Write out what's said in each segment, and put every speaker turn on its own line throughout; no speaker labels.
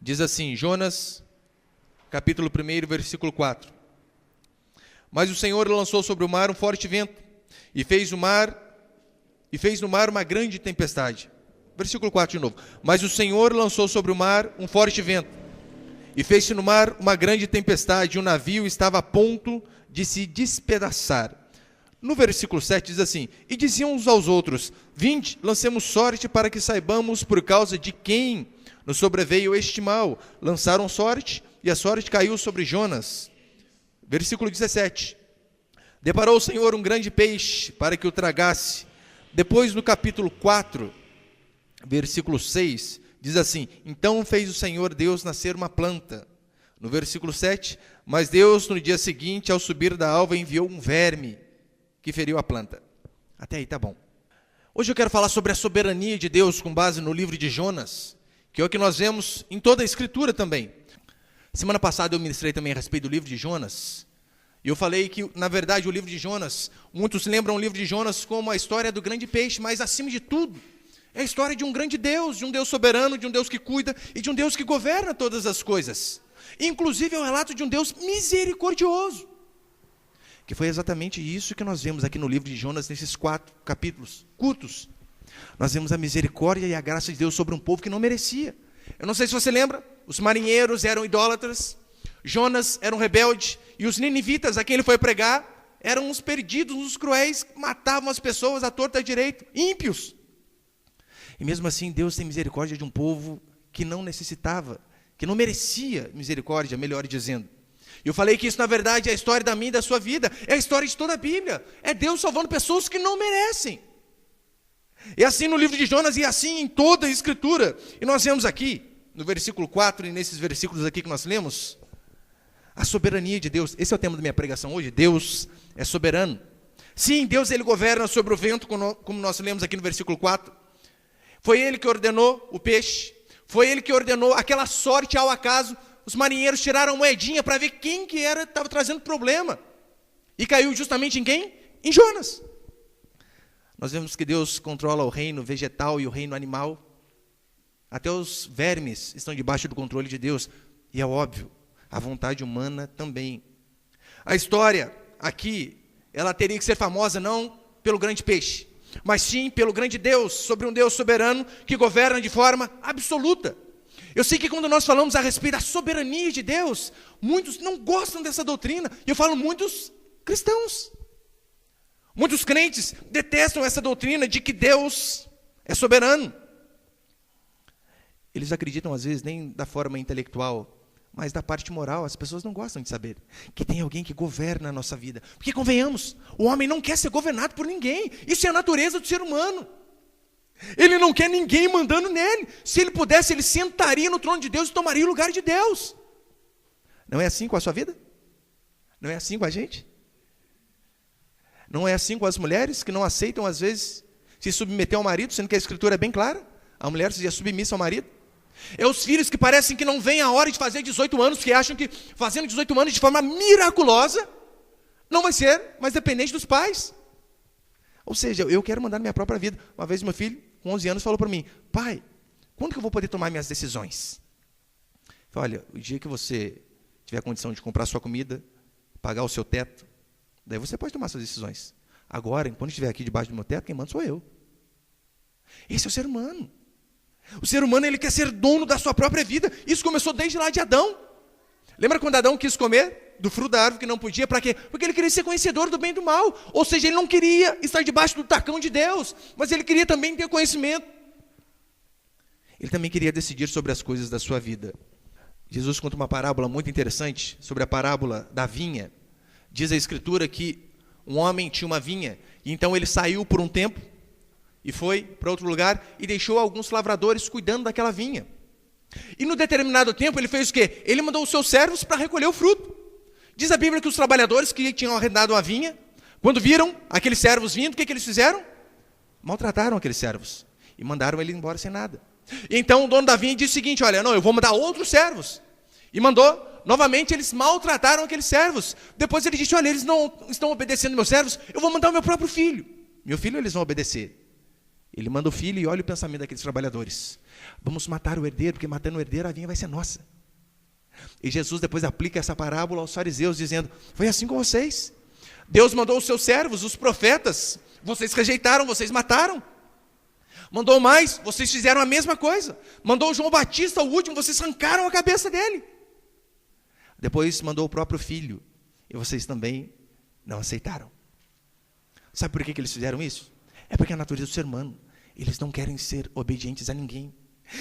Diz assim, Jonas, capítulo 1, versículo 4. Mas o Senhor lançou sobre o mar um forte vento, e fez no mar uma grande tempestade. Versículo 4 de novo. Mas o Senhor lançou sobre o mar um forte vento, e fez-se no mar uma grande tempestade, e o navio estava a ponto de se despedaçar. No versículo 7 diz assim, e diziam uns aos outros, vinde, lancemos sorte para que saibamos por causa de quem nos sobreveio este mal. Lançaram sorte, e a sorte caiu sobre Jonas. Versículo 17, deparou o Senhor um grande peixe para que o tragasse. Depois no capítulo 4, versículo 6, diz assim, então fez o Senhor Deus nascer uma planta. No versículo 7, mas Deus no dia seguinte, ao subir da alva, enviou um verme que feriu a planta. Até aí tá bom. Hoje eu quero falar sobre a soberania de Deus com base no livro de Jonas, que é o que nós vemos em toda a Escritura também. Semana passada eu ministrei também a respeito do livro de Jonas, e eu falei que, na verdade, o livro de Jonas, muitos lembram o livro de Jonas como a história do grande peixe, mas acima de tudo, é a história de um grande Deus, de um Deus soberano, de um Deus que cuida e de um Deus que governa todas as coisas. Inclusive é o relato de um Deus misericordioso, que foi exatamente isso que nós vemos aqui no livro de Jonas, nesses 4 capítulos curtos. Nós vemos a misericórdia e a graça de Deus sobre um povo que não merecia. Eu não sei se você lembra, os marinheiros eram idólatras, Jonas era um rebelde, e os ninivitas a quem ele foi pregar eram uns perdidos, uns cruéis, que matavam as pessoas à torta e à direita, ímpios. E mesmo assim Deus tem misericórdia de um povo que não necessitava, que não merecia misericórdia, melhor dizendo. E eu falei que isso na verdade é a história da minha e da sua vida, é a história de toda a Bíblia, é Deus salvando pessoas que não merecem. É assim no livro de Jonas e assim em toda a Escritura. E nós vemos aqui, no versículo 4 e nesses versículos aqui que nós lemos, a soberania de Deus. Esse é o tema da minha pregação hoje, Deus é soberano. Sim, Deus ele governa sobre o vento, como nós lemos aqui no versículo 4. Foi ele que ordenou o peixe, foi ele que ordenou aquela sorte ao acaso. Os marinheiros tiraram moedinha para ver quem que era que estava trazendo problema. E caiu justamente em quem? Em Jonas. Nós vemos que Deus controla o reino vegetal e o reino animal. Até os vermes estão debaixo do controle de Deus. E é óbvio, a vontade humana também. A história aqui, ela teria que ser famosa não pelo grande peixe, mas sim pelo grande Deus, sobre um Deus soberano que governa de forma absoluta. Eu sei que quando nós falamos a respeito da soberania de Deus, muitos não gostam dessa doutrina. E eu falo muitos cristãos. Muitos crentes detestam essa doutrina de que Deus é soberano. Eles acreditam, às vezes, nem da forma intelectual, mas da parte moral. As pessoas não gostam de saber que tem alguém que governa a nossa vida. Porque, convenhamos, o homem não quer ser governado por ninguém. Isso é a natureza do ser humano. Ele não quer ninguém mandando nele. Se ele pudesse, ele sentaria no trono de Deus e tomaria o lugar de Deus. Não é assim com a sua vida? Não é assim com a gente? Não é assim com as mulheres que não aceitam, às vezes, se submeter ao marido, sendo que a Escritura é bem clara, a mulher seja submissa ao marido. É os filhos que parecem que não vem a hora de fazer 18 anos, porque acham que fazendo 18 anos de forma miraculosa, não vai ser mais dependente dos pais. Ou seja, eu quero mandar minha própria vida. Uma vez meu filho, com 11 anos, falou para mim, pai, quando que eu vou poder tomar minhas decisões? Eu falei, olha, o dia que você tiver condição de comprar sua comida, pagar o seu teto, daí você pode tomar suas decisões. Agora, enquanto estiver aqui debaixo do meu teto, quem manda sou eu. Esse é o ser humano. O ser humano, ele quer ser dono da sua própria vida. Isso começou desde lá de Adão. Lembra quando Adão quis comer do fruto da árvore que não podia? Para quê? Porque ele queria ser conhecedor do bem e do mal. Ou seja, ele não queria estar debaixo do tacão de Deus, mas ele queria também ter conhecimento. Ele também queria decidir sobre as coisas da sua vida. Jesus conta uma parábola muito interessante sobre a parábola da vinha. Diz a Escritura que um homem tinha uma vinha, e então ele saiu por um tempo, e foi para outro lugar, e deixou alguns lavradores cuidando daquela vinha. E no determinado tempo ele fez o quê? Ele mandou os seus servos para recolher o fruto. Diz a Bíblia que os trabalhadores que tinham arrendado a vinha, quando viram aqueles servos vindo, o que eles fizeram? Maltrataram aqueles servos, e mandaram ele embora sem nada. E então o dono da vinha disse o seguinte, olha, não, eu vou mandar outros servos. E mandou. Novamente eles maltrataram aqueles servos. Depois ele disse, olha, eles não estão obedecendo meus servos, eu vou mandar o meu próprio filho. Meu filho eles vão obedecer. Ele manda o filho e olha o pensamento daqueles trabalhadores. Vamos matar o herdeiro, porque matando o herdeiro a vinha vai ser nossa. E Jesus depois aplica essa parábola aos fariseus, dizendo, foi assim com vocês. Deus mandou os seus servos, os profetas, vocês rejeitaram, vocês mataram. Mandou mais, vocês fizeram a mesma coisa. Mandou João Batista, o último, vocês arrancaram a cabeça dele. Depois mandou o próprio filho, e vocês também não aceitaram. Sabe por que eles fizeram isso? É porque a natureza do ser humano, eles não querem ser obedientes a ninguém.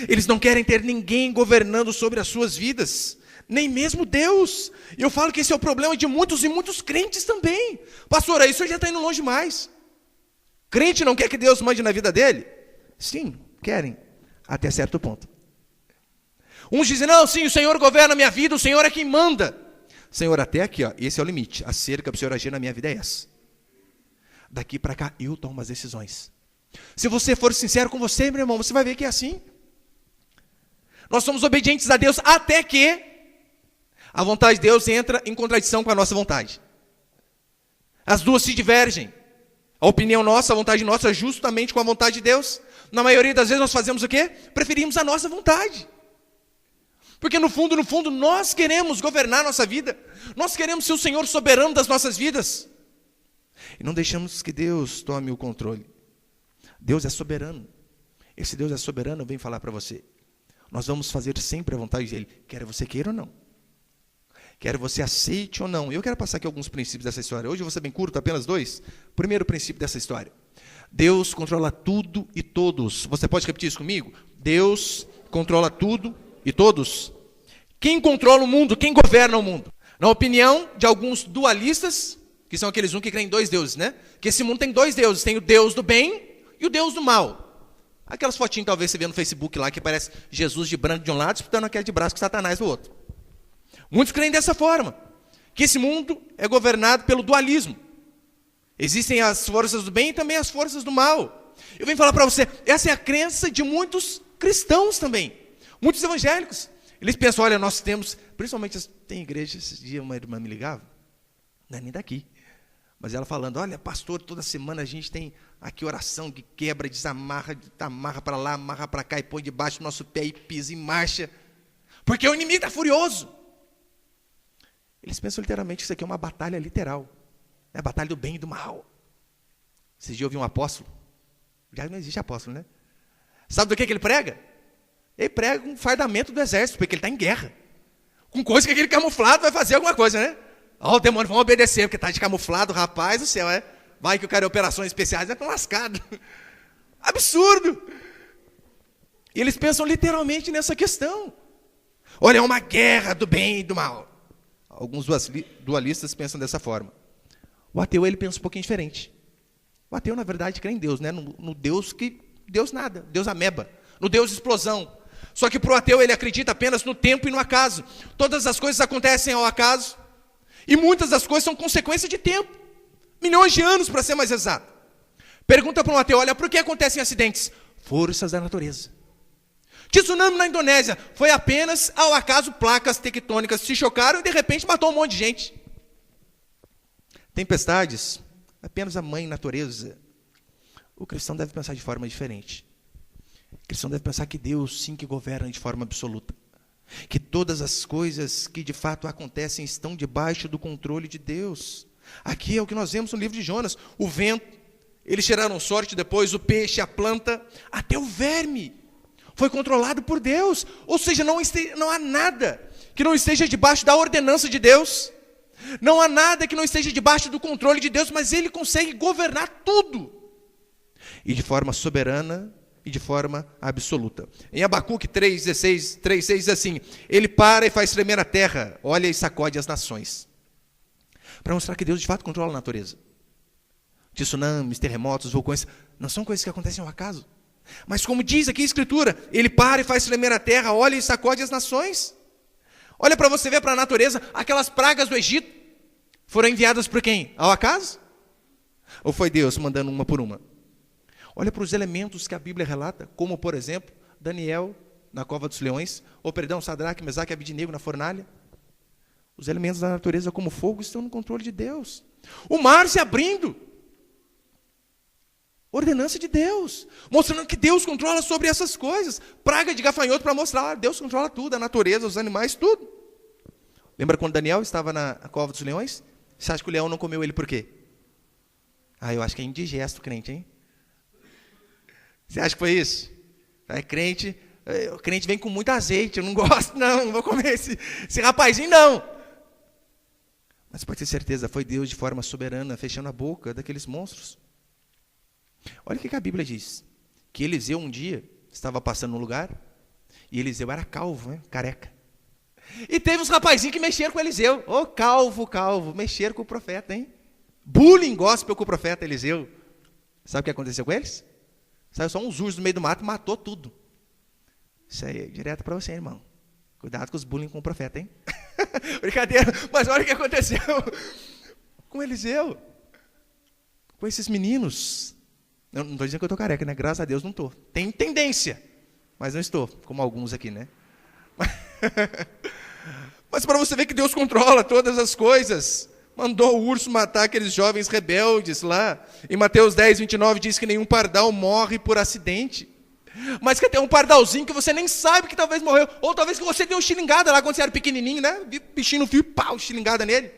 Eles não querem ter ninguém governando sobre as suas vidas, nem mesmo Deus. E eu falo que esse é o problema de muitos e muitos crentes também. Pastor, aí o senhor já está indo longe demais. Crente não quer que Deus mande na vida dele? Sim, querem, até certo ponto. Uns dizem, não, sim, o Senhor governa a minha vida, o Senhor é quem manda. Senhor, até aqui, ó, esse é o limite. A cerca para o Senhor agir na minha vida é essa. Daqui para cá, eu tomo as decisões. Se você for sincero com você, meu irmão, você vai ver que é assim. Nós somos obedientes a Deus até que a vontade de Deus entra em contradição com a nossa vontade. As duas se divergem. A opinião nossa, a vontade nossa, justamente com a vontade de Deus. Na maioria das vezes nós fazemos o quê? Preferimos a nossa vontade. Porque no fundo, nós queremos governar a nossa vida. Nós queremos ser o Senhor soberano das nossas vidas. E não deixamos que Deus tome o controle. Deus é soberano. Esse Deus é soberano, eu venho falar para você. Nós vamos fazer sempre a vontade dele, quer você queira ou não. Quer você aceite ou não. Eu quero passar aqui alguns princípios dessa história. Hoje eu vou ser bem curto, apenas 2. Primeiro princípio dessa história. Deus controla tudo e todos. Você pode repetir isso comigo? Deus controla tudo e todos. Quem controla o mundo? Quem governa o mundo? Na opinião de alguns dualistas, que são aqueles que creem em 2 deuses, né? Que esse mundo tem 2 deuses. Tem o Deus do bem e o Deus do mal. Aquelas fotinhas talvez você vê no Facebook lá, que parece Jesus de branco de um lado, disputando aquela de braço com Satanás do outro. Muitos creem dessa forma, que esse mundo é governado pelo dualismo. Existem as forças do bem e também as forças do mal. Eu venho falar para você, essa é a crença de muitos cristãos também, muitos evangélicos. Eles pensam, olha, nós temos, principalmente tem igreja, esses dias uma irmã me ligava, não é nem daqui, mas ela falando, olha, pastor, toda semana a gente tem aqui oração que quebra, desamarra, amarra para lá, amarra para cá e põe debaixo do nosso pé e pisa e marcha, porque o inimigo está furioso. Eles pensam literalmente que isso aqui é uma batalha literal. É a batalha do bem e do mal. Esses dias eu vi um apóstolo. Já não existe apóstolo, né? Sabe do que ele prega? Ele prega um fardamento do exército, porque ele está em guerra. Com coisa que aquele camuflado vai fazer alguma coisa, né? Ó, o demônio, vão obedecer, porque está de camuflado, rapaz do céu, é? Vai que o cara é operações especiais, é tão lascado. Absurdo! E eles pensam literalmente nessa questão. Olha, é uma guerra do bem e do mal. Alguns dualistas pensam dessa forma. O ateu, ele pensa um pouquinho diferente. O ateu, na verdade, crê em Deus, né? No Deus que... Deus nada, Deus ameba. No Deus explosão. Só que para o ateu, ele acredita apenas no tempo e no acaso. Todas as coisas acontecem ao acaso. E muitas das coisas são consequência de tempo. Milhões de anos, para ser mais exato. Pergunta para um ateu, olha, por que acontecem acidentes? Forças da natureza. Tsunami na Indonésia, foi apenas ao acaso placas tectônicas se chocaram e de repente matou um monte de gente. Tempestades, apenas a mãe natureza. O cristão deve pensar de forma diferente. O cristão deve pensar que Deus sim que governa de forma absoluta. Que todas as coisas que de fato acontecem estão debaixo do controle de Deus. Aqui é o que nós vemos no livro de Jonas. O vento, eles tiraram sorte depois, o peixe, a planta, até o verme. Foi controlado por Deus. Ou seja, não há nada que não esteja debaixo da ordenança de Deus. Não há nada que não esteja debaixo do controle de Deus, mas Ele consegue governar tudo. E de forma soberana e de forma absoluta. Em Abacuque 3:6 diz assim, Ele para e faz tremer a terra, olha e sacode as nações. Para mostrar que Deus de fato controla a natureza. Tsunamis, terremotos, vulcões, não são coisas que acontecem ao acaso. Mas como diz aqui a Escritura, Ele para e faz tremer a terra, olha e sacode as nações. Olha para você ver para a natureza, aquelas pragas do Egito, foram enviadas por quem? Ao acaso? Ou foi Deus mandando uma por uma? Olha para os elementos que a Bíblia relata, como por exemplo, Daniel na cova dos leões, ou perdão, Sadraque, Mesaque e Abidnego na fornalha. Os elementos da natureza como fogo estão no controle de Deus. O mar se abrindo. Ordenança de Deus, mostrando que Deus controla sobre essas coisas. Praga de gafanhoto para mostrar, Deus controla tudo, a natureza, os animais, tudo. Lembra quando Daniel estava na cova dos leões? Você acha que o leão não comeu ele por quê? Eu acho que é indigesto, crente, hein? Você acha que foi isso? O crente vem com muito azeite, eu não gosto, não vou comer esse rapazinho, não. Mas pode ter certeza, foi Deus de forma soberana, fechando a boca daqueles monstros. Olha o que a Bíblia diz, que Eliseu um dia estava passando no lugar, e Eliseu era calvo, né? Careca. E teve uns rapazinhos que mexeram com Eliseu. Calvo, mexeram com o profeta, hein? Bullying gospel com o profeta Eliseu. Sabe o que aconteceu com eles? Saiu só uns ursos no meio do mato e matou tudo. Isso aí é direto para você, irmão. Cuidado com os bullying com o profeta, hein? Brincadeira, mas olha o que aconteceu com Eliseu. Com esses meninos. Não estou dizendo que eu estou careca, né? Graças a Deus não estou. Tem tendência, mas não estou, como alguns aqui, né? Mas para você ver que Deus controla todas as coisas, mandou o urso matar aqueles jovens rebeldes lá. Em Mateus 10, 29 diz que nenhum pardal morre por acidente. Mas que tem um pardalzinho que você nem sabe que talvez morreu. Ou talvez que você deu xilingada lá quando você era pequenininho, né? Bichinho no fio, pau, xilingada nele.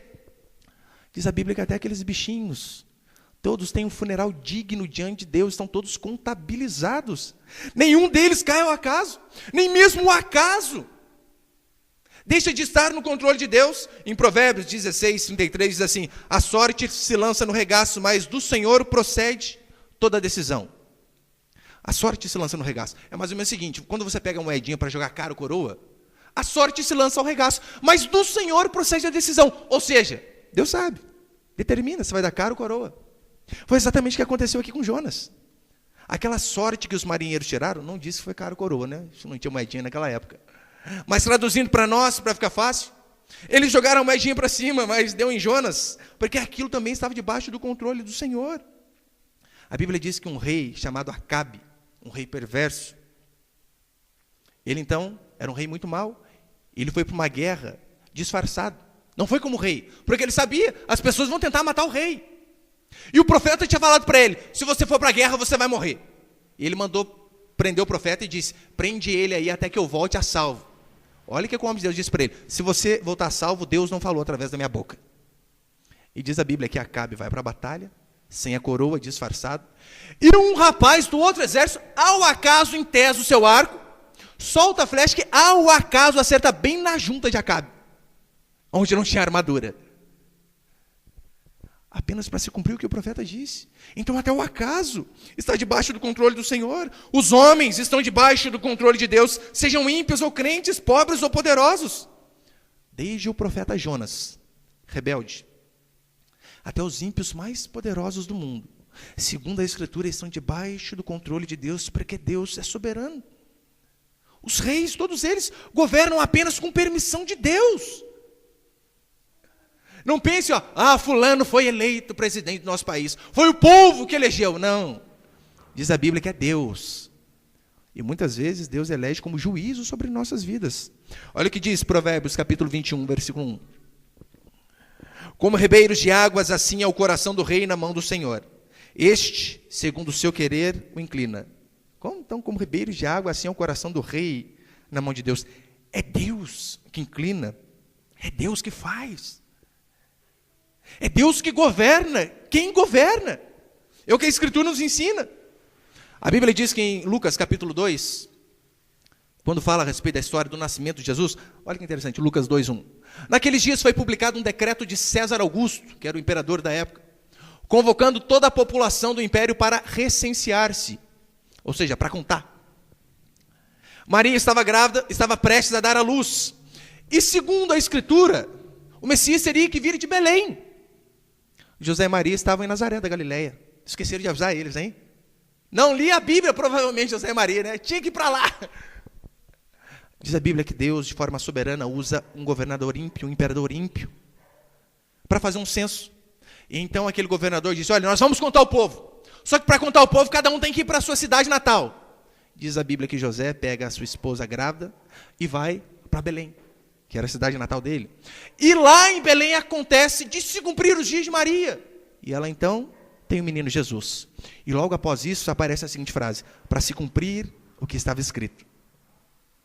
Diz a Bíblia que até aqueles bichinhos, todos têm um funeral digno diante de Deus, estão todos contabilizados. Nenhum deles cai ao acaso, nem mesmo o acaso deixa de estar no controle de Deus. Em Provérbios 16, 33 diz assim: a sorte se lança no regaço, mas do Senhor procede toda a decisão. A sorte se lança no regaço. É mais ou menos o seguinte, quando você pega uma moedinha para jogar cara ou coroa, a sorte se lança ao regaço, mas do Senhor procede a decisão. Ou seja, Deus sabe, determina se vai dar cara ou coroa. Foi exatamente o que aconteceu aqui com Jonas. Aquela sorte que os marinheiros tiraram, não disse que foi cara ou coroa, né? Isso não tinha moedinha naquela época. Mas traduzindo para nós, para ficar fácil, eles jogaram a moedinha para cima, mas deu em Jonas, porque aquilo também estava debaixo do controle do Senhor. A Bíblia diz que um rei chamado Acabe, um rei perverso, ele então era um rei muito mau, ele foi para uma guerra disfarçado, não foi como rei, porque ele sabia, as pessoas vão tentar matar o rei, e o profeta tinha falado para ele, se você for para a guerra você vai morrer, e ele mandou prender o profeta e disse, prende ele aí até que eu volte a salvo. Olha o que o homem de Deus disse para ele, se você voltar a salvo, Deus não falou através da minha boca. E diz a Bíblia que Acabe vai para a batalha, sem a coroa, disfarçado, e um rapaz do outro exército, ao acaso entesa o seu arco, solta a flecha que ao acaso acerta bem na junta de Acabe, onde não tinha armadura. Apenas para se cumprir o que o profeta disse. Então até o acaso está debaixo do controle do Senhor. Os homens estão debaixo do controle de Deus, sejam ímpios ou crentes, pobres ou poderosos. Desde o profeta Jonas, rebelde, até os ímpios mais poderosos do mundo, segundo a Escritura, estão debaixo do controle de Deus, porque Deus é soberano. Os reis, todos eles, governam apenas com permissão de Deus. Não pense, fulano foi eleito presidente do nosso país, foi o povo que elegeu. Não, diz a Bíblia que é Deus. E muitas vezes Deus elege como juízo sobre nossas vidas. Olha o que diz Provérbios capítulo 21, versículo 1. Como ribeiros de águas, assim é o coração do rei na mão do Senhor. Este, segundo o seu querer, o inclina. Então, como ribeiros de água, assim é o coração do rei na mão de Deus. É Deus que inclina. É Deus que faz. É Deus que governa. Quem governa? É o que a Escritura nos ensina. A Bíblia diz que em Lucas capítulo 2, quando fala a respeito da história do nascimento de Jesus, olha que interessante, Lucas 2:1. Naqueles dias foi publicado um decreto de César Augusto, que era o imperador da época, convocando toda a população do império para recensear-se, ou seja, para contar. Maria estava grávida, estava prestes a dar à luz, e segundo a Escritura, o Messias teria que vir de Belém. José e Maria estavam em Nazaré da Galileia. Esqueceram de avisar eles, hein? Não li a Bíblia, provavelmente, José e Maria, né? Tinha que ir para lá. Diz a Bíblia que Deus, de forma soberana, usa um governador ímpio, um imperador ímpio, para fazer um censo. E então aquele governador disse, olha, nós vamos contar o povo. Só que para contar o povo, cada um tem que ir para a sua cidade natal. Diz a Bíblia que José pega a sua esposa grávida e vai para Belém, que era a cidade natal dele. E lá em Belém acontece de se cumprir os dias de Maria. E ela então tem o menino Jesus. E logo após isso aparece a seguinte frase: para se cumprir o que estava escrito.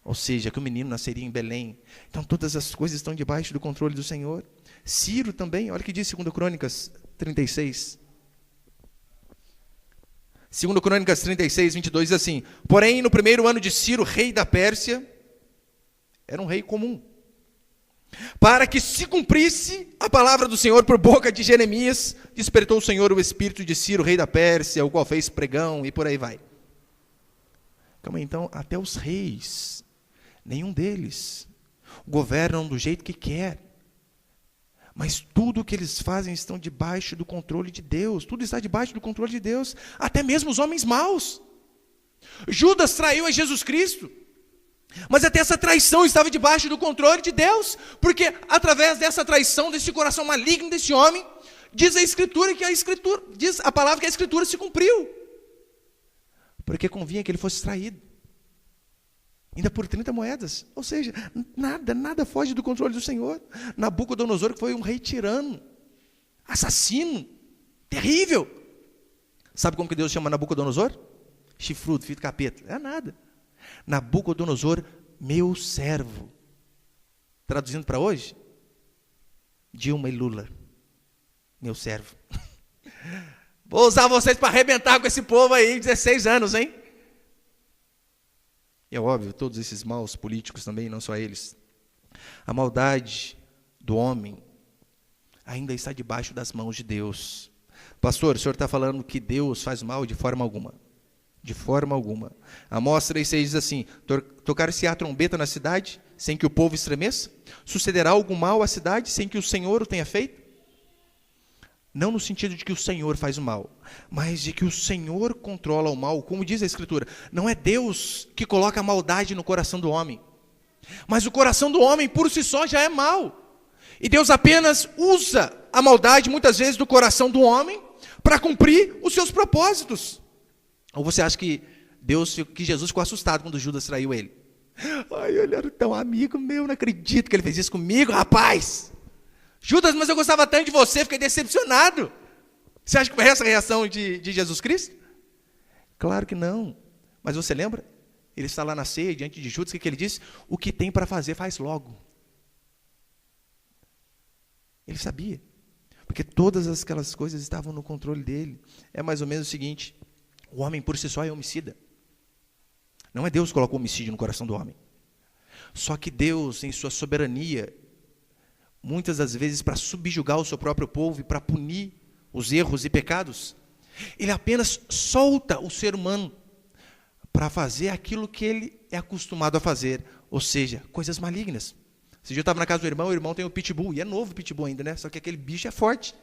Ou seja, que o menino nasceria em Belém. Então todas as coisas estão debaixo do controle do Senhor. Ciro também, olha o que diz 2 Crônicas 36. 2 Crônicas 36, 22 diz assim: porém, no primeiro ano de Ciro, rei da Pérsia, era um rei comum, para que se cumprisse a palavra do Senhor por boca de Jeremias, despertou o Senhor o espírito de Ciro, rei da Pérsia, o qual fez pregão, e por aí vai. Calma aí, então, até os reis, nenhum deles governam do jeito que quer, mas tudo o que eles fazem estão debaixo do controle de Deus. Tudo está debaixo do controle de Deus, até mesmo os homens maus. Judas traiu a Jesus Cristo, mas até essa traição estava debaixo do controle de Deus, porque através dessa traição, desse coração maligno desse homem, diz a Escritura que diz a palavra que a Escritura se cumpriu, porque convinha que ele fosse traído, ainda por 30 moedas. Ou seja, nada foge do controle do Senhor. Nabucodonosor, que foi um rei tirano, assassino, terrível. Sabe como que Deus chama Nabucodonosor? Chifrudo, filho do capeta. É nada. Nabucodonosor, meu servo. Traduzindo para hoje, Dilma e Lula, meu servo. Vou usar vocês para arrebentar com esse povo aí, 16 anos, hein? É óbvio, todos esses maus políticos também, não só eles. A maldade do homem ainda está debaixo das mãos de Deus. Pastor, o senhor está falando que Deus faz mal? De forma alguma. De forma alguma. Amós 3,6 diz assim: tocar-se a trombeta na cidade, sem que o povo estremeça? Sucederá algum mal à cidade, sem que o Senhor o tenha feito? Não no sentido de que o Senhor faz o mal, mas de que o Senhor controla o mal. Como diz a Escritura, não é Deus que coloca a maldade no coração do homem, mas o coração do homem por si só já é mau. E Deus apenas usa a maldade, muitas vezes, do coração do homem para cumprir os seus propósitos. Ou você acha que Jesus ficou assustado quando Judas traiu ele? Ai, ele era tão amigo meu, não acredito que ele fez isso comigo, rapaz. Judas, mas eu gostava tanto de você, fiquei decepcionado. Você acha que foi essa a reação de Jesus Cristo? Claro que não. Mas você lembra? Ele está lá na ceia, diante de Judas, o que ele disse? O que tem para fazer, faz logo. Ele sabia. Porque todas aquelas coisas estavam no controle dele. É mais ou menos o seguinte: o homem por si só é homicida. Não é Deus que colocou homicídio no coração do homem. Só que Deus, em sua soberania, muitas das vezes para subjugar o seu próprio povo e para punir os erros e pecados, Ele apenas solta o ser humano para fazer aquilo que ele é acostumado a fazer, ou seja, coisas malignas. Esse dia eu estava na casa do irmão, o irmão tem um pitbull, e é novo o pitbull ainda, né? Só que aquele bicho é forte.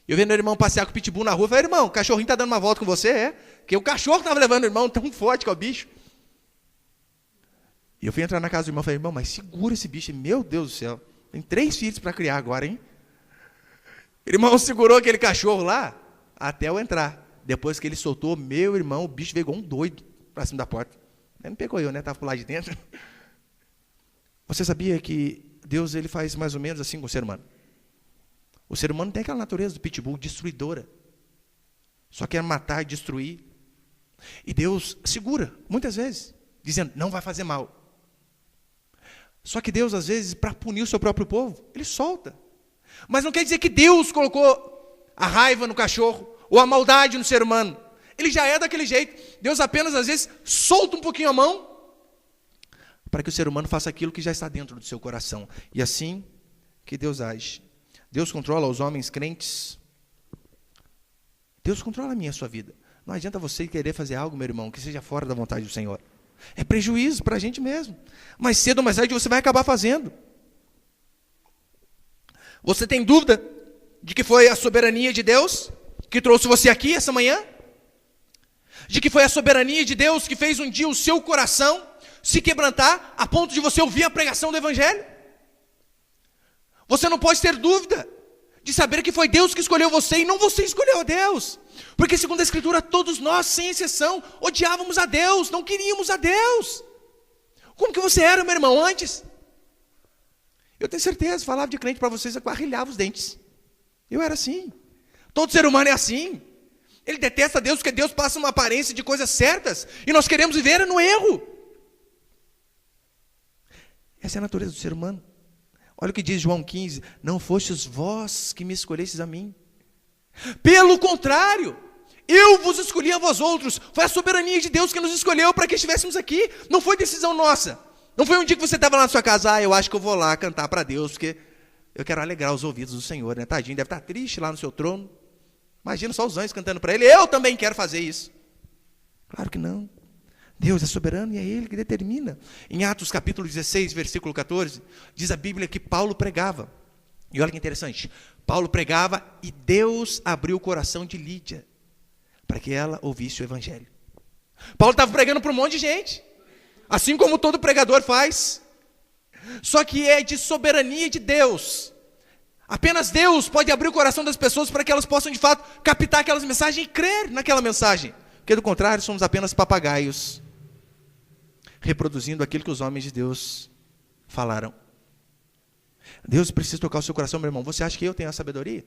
Eu vendo o irmão passear com o pitbull na rua, eu falei: irmão, o cachorrinho está dando uma volta com você? É? Porque o cachorro estava levando o irmão, tão forte que é o bicho. E eu fui entrar na casa do irmão e falei: irmão, mas segura esse bicho. Meu Deus do céu, tem 3 filhos para criar agora, hein? O irmão segurou aquele cachorro lá até eu entrar. Depois que ele soltou, meu irmão, o bicho veio igual um doido para cima da porta. Ele não pegou eu, né? Estava por lá de dentro. Você sabia que Deus ele faz mais ou menos assim com o ser humano? O ser humano tem aquela natureza do pitbull, destruidora. Só quer matar e destruir. E Deus segura, muitas vezes, dizendo: não vai fazer mal. Só que Deus, às vezes, para punir o seu próprio povo, Ele solta. Mas não quer dizer que Deus colocou a raiva no cachorro, ou a maldade no ser humano. Ele já é daquele jeito. Deus apenas, às vezes, solta um pouquinho a mão, para que o ser humano faça aquilo que já está dentro do seu coração. E assim que Deus age. Deus controla os homens crentes. Deus controla a minha e a sua vida. Não adianta você querer fazer algo, meu irmão, que seja fora da vontade do Senhor. É prejuízo para a gente mesmo. Mais cedo ou mais tarde você vai acabar fazendo. Você tem dúvida de que foi a soberania de Deus que trouxe você aqui essa manhã? De que foi a soberania de Deus que fez um dia o seu coração se quebrantar a ponto de você ouvir a pregação do Evangelho? Você não pode ter dúvida de saber que foi Deus que escolheu você e não você escolheu a Deus. Porque segundo a Escritura, todos nós, sem exceção, odiávamos a Deus, não queríamos a Deus. Como que você era, meu irmão, antes? Eu tenho certeza, falava de crente para vocês, eu arrilhava os dentes. Eu era assim. Todo ser humano é assim. Ele detesta Deus porque Deus passa uma aparência de coisas certas e nós queremos viver no erro. Essa é a natureza do ser humano. Olha o que diz João 15: não fostes vós que me escolhestes a mim. Pelo contrário, eu vos escolhi a vós outros. Foi a soberania de Deus que nos escolheu para que estivéssemos aqui. Não foi decisão nossa. Não foi um dia que você estava lá na sua casa, eu acho que eu vou lá cantar para Deus, porque eu quero alegrar os ouvidos do Senhor, né? Tadinho, deve estar triste lá no seu trono. Imagina só os anjos cantando para ele, eu também quero fazer isso. Claro que não. Deus é soberano e é Ele que determina. Em Atos capítulo 16, versículo 14, diz a Bíblia que Paulo pregava. E olha que interessante, Paulo pregava e Deus abriu o coração de Lídia, para que ela ouvisse o Evangelho. Paulo estava pregando para um monte de gente, assim como todo pregador faz. Só que é de soberania de Deus. Apenas Deus pode abrir o coração das pessoas para que elas possam de fato captar aquelas mensagens e crer naquela mensagem. Porque do contrário, somos apenas papagaios, reproduzindo aquilo que os homens de Deus falaram. Deus precisa tocar o seu coração, meu irmão. Você acha que eu tenho a sabedoria?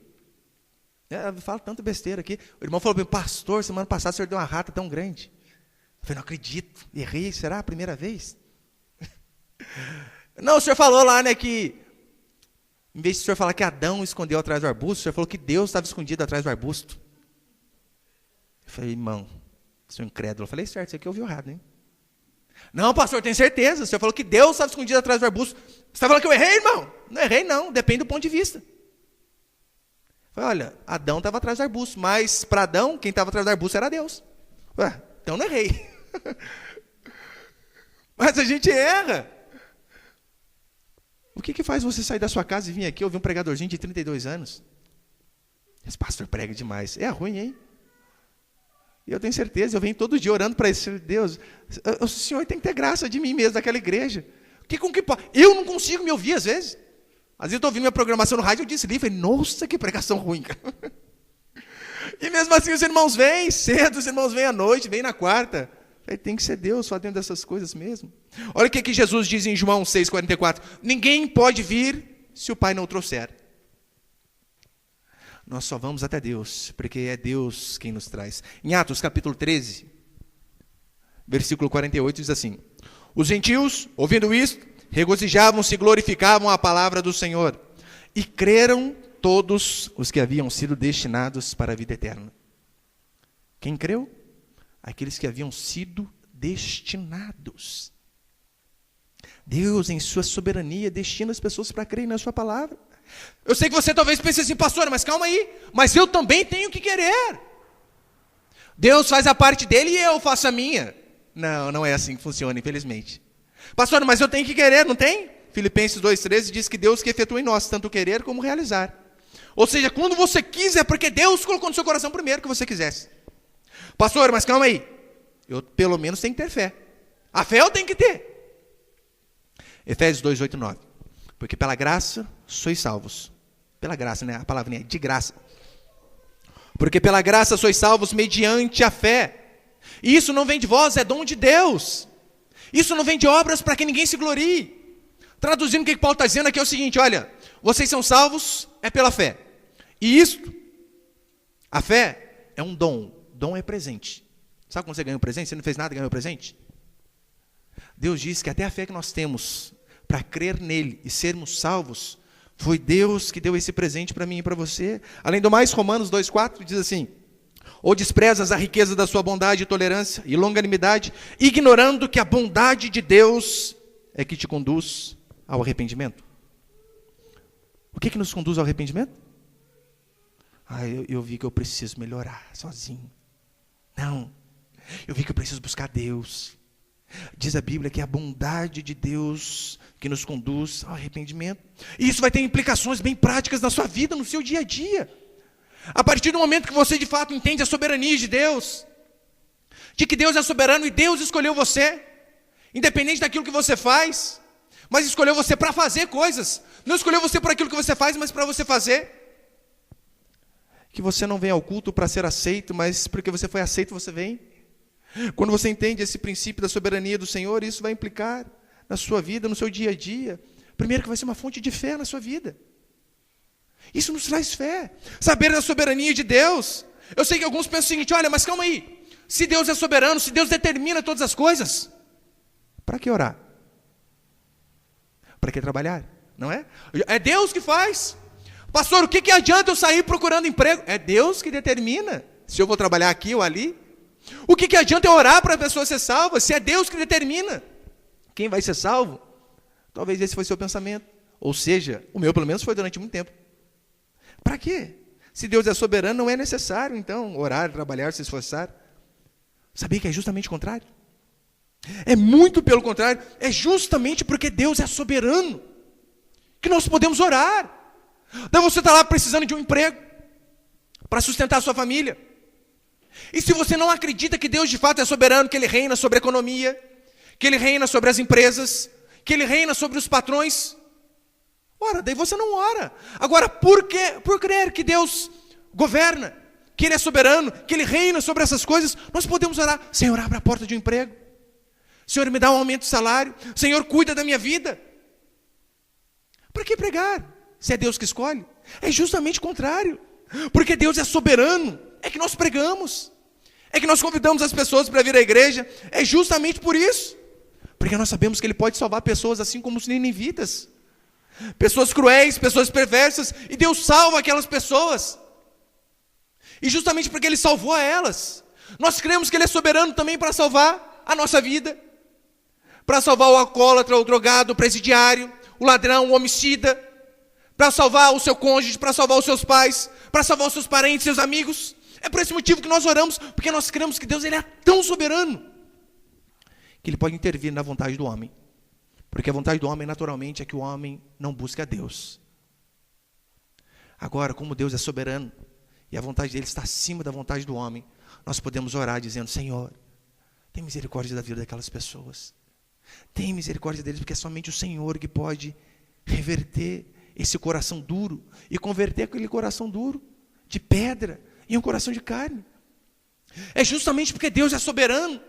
Eu falo tanta besteira aqui. O irmão falou para mim, pastor, semana passada o senhor deu uma rata tão grande. Eu falei, não acredito, errei, será a primeira vez? Não, o senhor falou lá, né, que em vez de o senhor falar que Adão escondeu atrás do arbusto, o senhor falou que Deus estava escondido atrás do arbusto. Eu falei, irmão, sou incrédulo. Eu falei, certo, isso aqui eu ouvi errado, hein? Não, pastor, tenho certeza. O senhor falou que Deus estava escondido atrás do arbusto. Você está falando que eu errei, irmão? Não errei, não. Depende do ponto de vista. Eu falei, olha, Adão estava atrás do arbusto, mas para Adão, quem estava atrás do arbusto era Deus. Ué, então não errei. Mas a gente erra. O que faz você sair da sua casa e vir aqui ouvir um pregadorzinho de 32 anos? Esse pastor prega demais. É ruim, hein? E eu tenho certeza, eu venho todo dia orando para esse Deus. O Senhor tem que ter graça de mim mesmo, daquela igreja. Eu não consigo me ouvir às vezes. Às vezes eu estou ouvindo minha programação no rádio, eu desligo, falei, nossa, que pregação ruim, cara. E mesmo assim os irmãos vêm cedo, os irmãos vêm à noite, vêm na quarta. Falei, tem que ser Deus fazendo dessas coisas mesmo. Olha o que Jesus diz em João 6,44. Ninguém pode vir se o Pai não o trouxer. Nós só vamos até Deus, porque é Deus quem nos traz. Em Atos capítulo 13, versículo 48, diz assim: os gentios, ouvindo isto, regozijavam-se e glorificavam a palavra do Senhor, e creram todos os que haviam sido destinados para a vida eterna. Quem creu? Aqueles que haviam sido destinados. Deus, em sua soberania, destina as pessoas para crerem na sua palavra. Eu sei que você talvez pense assim, pastor, mas calma aí, mas eu também tenho que querer. Deus faz a parte dele e eu faço a minha. Não, não é assim que funciona, infelizmente. Pastor, mas eu tenho que querer, não tem? Filipenses 2,13 diz que Deus que efetua em nós, tanto querer como realizar. Ou seja, quando você quis é porque Deus colocou no seu coração primeiro que você quisesse. Pastor, mas calma aí, eu pelo menos tenho que ter fé. A fé eu tenho que ter. Efésios 2, 8 e 9. Porque pela graça sois salvos. Pela graça, né? A palavra é de graça. Porque pela graça sois salvos mediante a fé. E isso não vem de vós, é dom de Deus. Isso não vem de obras para que ninguém se glorie. Traduzindo o que Paulo está dizendo aqui é o seguinte, olha, vocês são salvos é pela fé. E isto, a fé é um dom. Dom é presente. Sabe quando você ganha um presente? Você não fez nada e ganhou um presente? Deus diz que até a fé que nós temos para crer nele e sermos salvos, foi Deus que deu esse presente para mim e para você. Além do mais, Romanos 2,4 diz assim: ou desprezas a riqueza da sua bondade, tolerância e longanimidade, ignorando que a bondade de Deus é que te conduz ao arrependimento. O que nos conduz ao arrependimento? Eu vi que eu preciso melhorar sozinho. Não, eu vi que eu preciso buscar Deus. Diz a Bíblia que é a bondade de Deus que nos conduz ao arrependimento. E isso vai ter implicações bem práticas na sua vida, no seu dia a dia. A partir do momento que você de fato entende a soberania de Deus, de que Deus é soberano e Deus escolheu você, independente daquilo que você faz, mas escolheu você para fazer coisas. Não escolheu você por aquilo que você faz, mas para você fazer. Que você não vem ao culto para ser aceito, mas porque você foi aceito, você vem. Quando você entende esse princípio da soberania do Senhor, isso vai implicar na sua vida, no seu dia a dia. Primeiro que vai ser uma fonte de fé na sua vida. Isso nos traz fé. Saber da soberania de Deus Eu sei que alguns pensam o seguinte: olha, mas calma aí. Se Deus é soberano, se Deus determina todas as coisas, para que orar? Para que trabalhar? Não é? É Deus que faz. Pastor, o que adianta eu sair procurando emprego? É Deus que determina se eu vou trabalhar aqui ou ali. O que adianta eu orar para a pessoa ser salva, se é Deus que determina quem vai ser salvo? Talvez esse foi seu pensamento. Ou seja, o meu pelo menos foi durante muito tempo. Para quê? Se Deus é soberano, não é necessário, então, orar, trabalhar, se esforçar. Sabia que é justamente o contrário? É muito pelo contrário. É justamente porque Deus é soberano que nós podemos orar. Daí você está lá precisando de um emprego para sustentar a sua família. E se você não acredita que Deus de fato é soberano, que Ele reina sobre a economia, que Ele reina sobre as empresas, que Ele reina sobre os patrões, ora, daí você não ora. Agora, por crer que Deus governa, que Ele é soberano, que Ele reina sobre essas coisas, nós podemos orar: Senhor, abre a porta de um emprego. Senhor, me dá um aumento de salário. Senhor, cuida da minha vida. Para que pregar, se é Deus que escolhe? É justamente o contrário. Porque Deus é soberano, é que nós pregamos, é que nós convidamos as pessoas para vir à igreja. É justamente por isso. Porque nós sabemos que Ele pode salvar pessoas assim como os ninivitas. Pessoas cruéis, pessoas perversas, e Deus salva aquelas pessoas. E justamente porque Ele salvou a elas, nós cremos que Ele é soberano também para salvar a nossa vida, para salvar o alcoólatra, o drogado, o presidiário, o ladrão, o homicida, para salvar o seu cônjuge, para salvar os seus pais, para salvar os seus parentes, seus amigos. É por esse motivo que nós oramos, porque nós cremos que Deus, Ele é tão soberano que Ele pode intervir na vontade do homem. Porque a vontade do homem, naturalmente, é que o homem não busque a Deus. Agora, como Deus é soberano, e a vontade dele está acima da vontade do homem, nós podemos orar dizendo: Senhor, tem misericórdia da vida daquelas pessoas. Tem misericórdia deles, porque é somente o Senhor que pode reverter esse coração duro e converter aquele coração duro de pedra em um coração de carne. É justamente porque Deus é soberano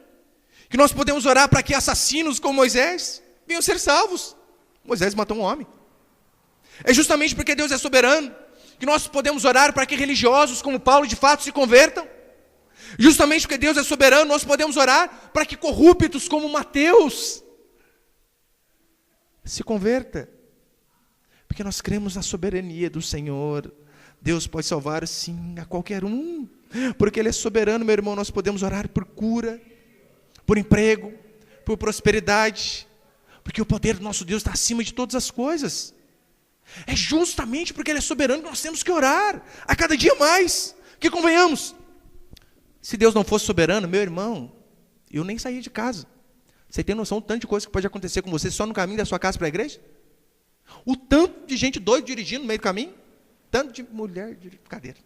que nós podemos orar para que assassinos como Moisés venham ser salvos. Moisés matou um homem. É justamente porque Deus é soberano que nós podemos orar para que religiosos como Paulo de fato se convertam. Justamente porque Deus é soberano, nós podemos orar para que corruptos como Mateus se converta. Porque nós cremos na soberania do Senhor. Deus pode salvar, sim, a qualquer um. Porque Ele é soberano, meu irmão. Nós podemos orar por cura, por emprego, por prosperidade. Porque o poder do nosso Deus está acima de todas as coisas. É justamente porque Ele é soberano que nós temos que orar a cada dia mais. Que convenhamos, se Deus não fosse soberano, meu irmão, eu nem saía de casa. Você tem noção do tanto de coisa que pode acontecer com você só no caminho da sua casa para a igreja? O tanto de gente doida dirigindo no meio do caminho, tanto de mulher de cadeira,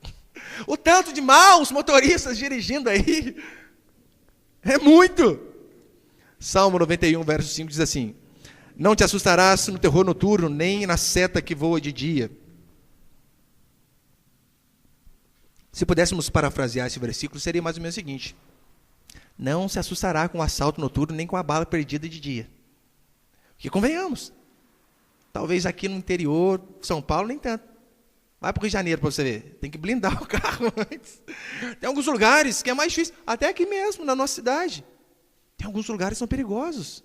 o tanto de maus motoristas dirigindo aí, é muito. Salmo 91, verso 5 diz assim: não te assustarás no terror noturno, nem na seta que voa de dia. Se pudéssemos parafrasear esse versículo, seria mais ou menos o seguinte: não se assustará com o assalto noturno, nem com a bala perdida de dia. Que convenhamos, talvez aqui no interior, São Paulo, nem tanto. Vai para o Rio de Janeiro para você ver, tem que blindar o carro antes. Tem alguns lugares que é mais difícil, até aqui mesmo, na nossa cidade. Tem alguns lugares que são perigosos.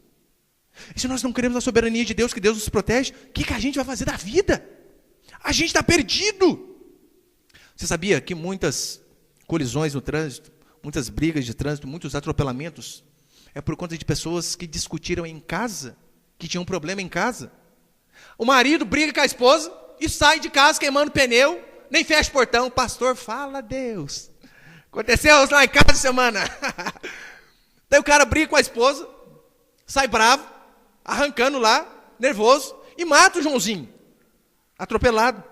E se nós não queremos a soberania de Deus, que Deus nos protege, o que a gente vai fazer da vida? A gente está perdido. Você sabia que muitas colisões no trânsito, muitas brigas de trânsito, muitos atropelamentos, é por conta de pessoas que discutiram em casa, que tinham um problema em casa? O marido briga com a esposa e sai de casa queimando pneu, nem fecha o portão. Pastor, fala a Deus. Aconteceu lá em casa semana. Daí o cara briga com a esposa, sai bravo, arrancando lá, nervoso, e mata o Joãozinho, atropelado.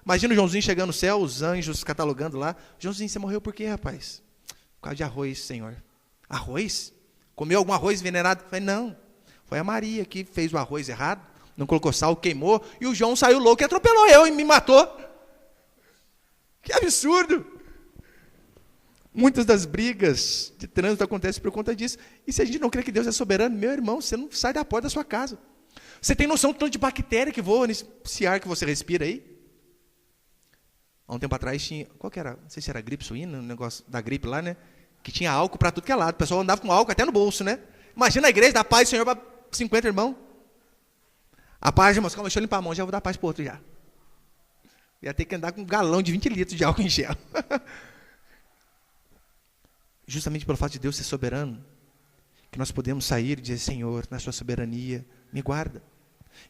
Imagina o Joãozinho chegando no céu, os anjos catalogando lá. Joãozinho, você morreu por quê, rapaz? Por causa de arroz, Senhor. Arroz? Comeu algum arroz envenenado? Eu falei, não. Foi a Maria que fez o arroz errado, não colocou sal, queimou, e o João saiu louco e atropelou eu e me matou. Que absurdo! Muitas das brigas de trânsito acontecem por conta disso. E se a gente não crê que Deus é soberano, meu irmão, você não sai da porta da sua casa. Você tem noção do tanto de bactéria que voa nesse ar que você respira aí? há um tempo atrás tinha, qual que era? Não sei se era gripe suína, um negócio da gripe lá, né? Que tinha álcool para tudo que é lado. O pessoal andava com álcool até no bolso, né? Imagina a igreja, dar paz do Senhor para 50 irmãos. A paz, irmãos, calma, deixa eu limpar a mão, já vou dar paz para o outro já. Ia ter que andar com um galão de 20 litros de álcool em gel. Justamente pelo fato de Deus ser soberano, que nós podemos sair e dizer, Senhor, na sua soberania, me guarda.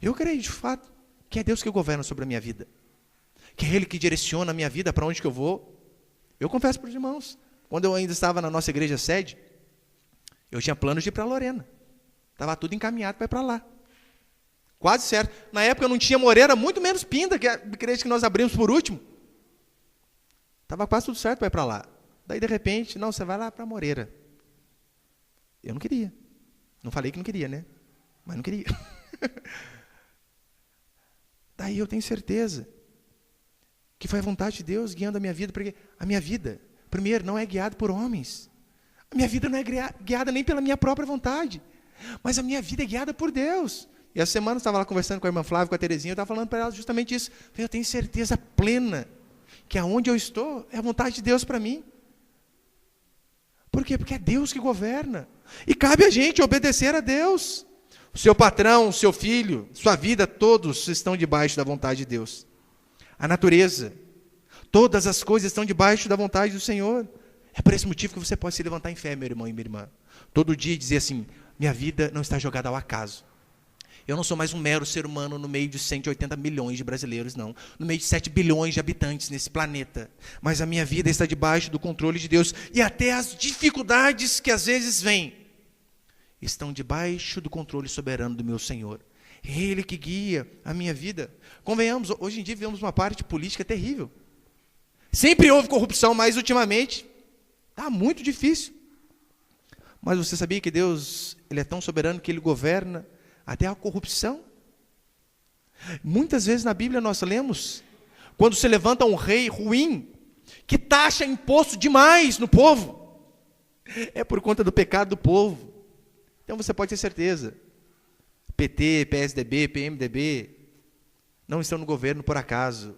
Eu creio, de fato, que é Deus que governa sobre a minha vida. Que é Ele que direciona a minha vida para onde que eu vou. Eu confesso para os irmãos, quando eu ainda estava na nossa igreja sede, eu tinha planos de ir para Lorena. Estava tudo encaminhado para ir para lá. Quase certo. Na época eu não tinha Moreira, muito menos Pinda, que é a igreja que nós abrimos por último. Estava quase tudo certo para ir para lá. Daí, de repente, não, você vai lá para Moreira. Eu não queria. Não falei que não queria, né? Mas não queria. Daí eu tenho certeza que foi a vontade de Deus guiando a minha vida, porque a minha vida, primeiro, não é guiada por homens. A minha vida não é guiada nem pela minha própria vontade, mas a minha vida é guiada por Deus. E essa semana eu estava lá conversando com a irmã Flávia, com a Terezinha, eu estava falando para ela justamente isso. Eu tenho certeza plena que aonde eu estou é a vontade de Deus para mim. Por quê? Porque é Deus que governa. E cabe a gente obedecer a Deus. O seu patrão, o seu filho, sua vida, todos estão debaixo da vontade de Deus. A natureza, todas as coisas estão debaixo da vontade do Senhor. É por esse motivo que você pode se levantar em fé, meu irmão e minha irmã. Todo dia e dizer assim, minha vida não está jogada ao acaso. Eu não sou mais um mero ser humano no meio de 180 milhões de brasileiros, não. No meio de 7 bilhões de habitantes nesse planeta. Mas a minha vida está debaixo do controle de Deus. E até as dificuldades que às vezes vêm, estão debaixo do controle soberano do meu Senhor. É Ele que guia a minha vida. Convenhamos, hoje em dia vivemos uma parte política terrível. Sempre houve corrupção, mas ultimamente está muito difícil. Mas você sabia que Deus, Ele é tão soberano que Ele governa até a corrupção? Muitas vezes na Bíblia nós lemos, quando se levanta um rei ruim, que taxa imposto demais no povo, é por conta do pecado do povo. Então você pode ter certeza, PT, PSDB, PMDB, não estão no governo por acaso,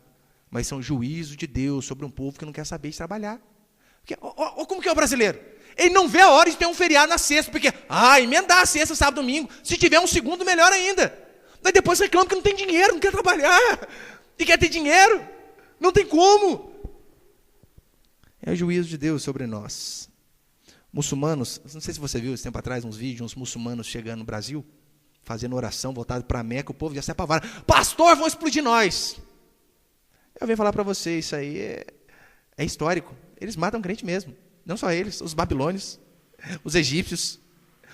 mas são juízo de Deus sobre um povo que não quer saber de trabalhar. Porque, como que é o brasileiro? Ele não vê a hora de ter um feriado na sexta, porque, emendar a sexta, sábado, domingo, se tiver um segundo, melhor ainda. Daí depois reclama que não tem dinheiro, não quer trabalhar, e quer ter dinheiro, não tem como. É o juízo de Deus sobre nós. Muçulmanos, não sei se você viu esse tempo atrás, uns vídeos, uns muçulmanos chegando no Brasil, fazendo oração, voltado para a Meca, o povo já se apavara. Pastor, vão explodir nós. Eu venho falar para você, isso aí é histórico. Eles matam crente mesmo. Não só eles, os babilônios, os egípcios,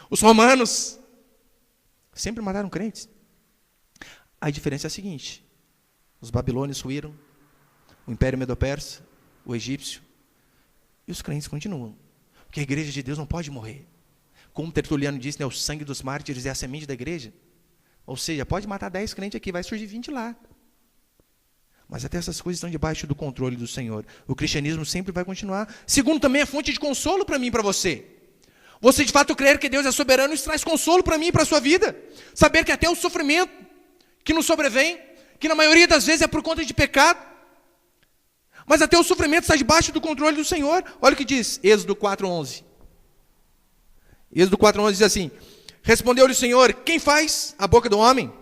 os romanos. Sempre mataram crentes. A diferença é a seguinte. Os babilônios ruíram, o Império Medo-Persa, o egípcio, e os crentes continuam. Porque a igreja de Deus não pode morrer. Como Tertuliano disse, o sangue dos mártires é a semente da igreja. Ou seja, pode matar 10 crentes aqui, vai surgir 20 lá. Mas até essas coisas estão debaixo do controle do Senhor. O cristianismo sempre vai continuar. Segundo, também é fonte de consolo para mim e para você. Você de fato crer que Deus é soberano, isso traz consolo para mim e para a sua vida. Saber que até o sofrimento que nos sobrevém, que na maioria das vezes é por conta de pecado, mas até o sofrimento está debaixo do controle do Senhor. Olha o que diz Êxodo 4:11. Êxodo 4:11 diz assim, respondeu-lhe o Senhor, quem faz a boca do homem?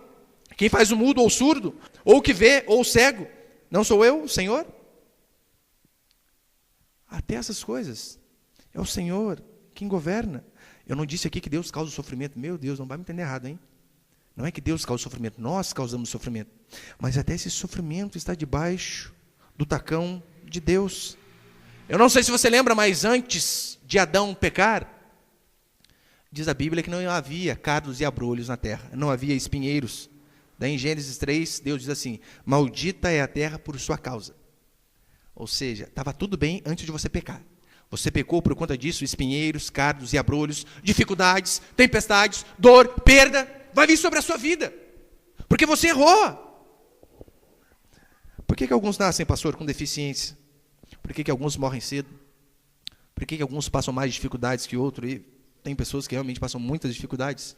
Quem faz o mudo ou o surdo? Ou o que vê ou o cego? Não sou eu, o Senhor? Até essas coisas, é o Senhor quem governa. Eu não disse aqui que Deus causa o sofrimento. Meu Deus, não vai me entender errado, hein? Não é que Deus causa o sofrimento, nós causamos sofrimento. Mas até esse sofrimento está debaixo do tacão de Deus. Eu não sei se você lembra, mas antes de Adão pecar, diz a Bíblia que não havia cardos e abrolhos na terra, não havia espinheiros. Daí em Gênesis 3, Deus diz assim, maldita é a terra por sua causa. Ou seja, estava tudo bem antes de você pecar. Você pecou por conta disso, espinheiros, cardos e abrolhos, dificuldades, tempestades, dor, perda, vai vir sobre a sua vida. Porque você errou. Por que alguns nascem, pastor, com deficiência? Por que alguns morrem cedo? Por que alguns passam mais dificuldades que outros? E tem pessoas que realmente passam muitas dificuldades.